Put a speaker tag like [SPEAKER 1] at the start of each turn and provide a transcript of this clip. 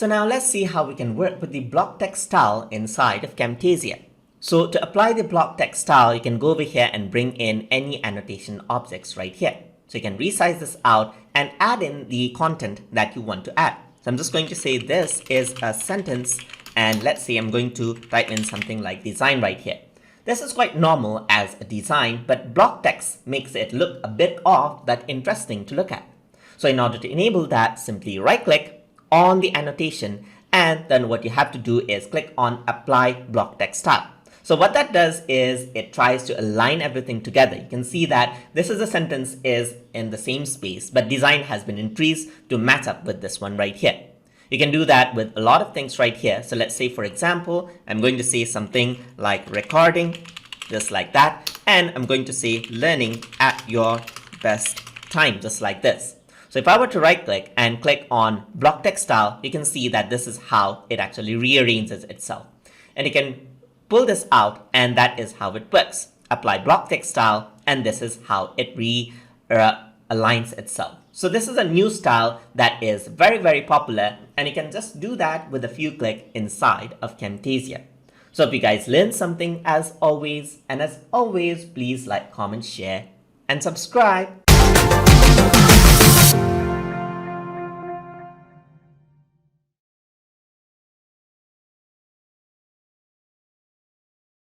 [SPEAKER 1] So now let's see how we can work with the block text style inside of Camtasia. So to apply the block text style, you can go over here and bring in any annotation objects right here. So you can resize this out and add in the content that you want to add. So I'm just going to say this is a sentence, and let's say I'm going to type in something like design right here. This is quite normal as a design, but block text makes it look a bit off but interesting to look at. So in order to enable that, simply right click on the annotation, and then what you have to do is click on apply block text style. So what that does is it tries to align everything together. You can see that this is a sentence is in the same space, but design has been increased to match up with this one right here. You can do that with a lot of things right here. So let's say, for example, I'm going to say something like recording, just like that. And I'm going to say learning at your best time, just like this. So if I were to right click and click on block text style, you can see that this is how it actually rearranges itself. And you can pull this out, and that is how it works. Apply block text style, and this is how it aligns itself. So this is a new style that is very, very popular, and you can just do that with a few clicks inside of Camtasia. So if you guys learned something as always, and as always, please like, comment, share, and subscribe.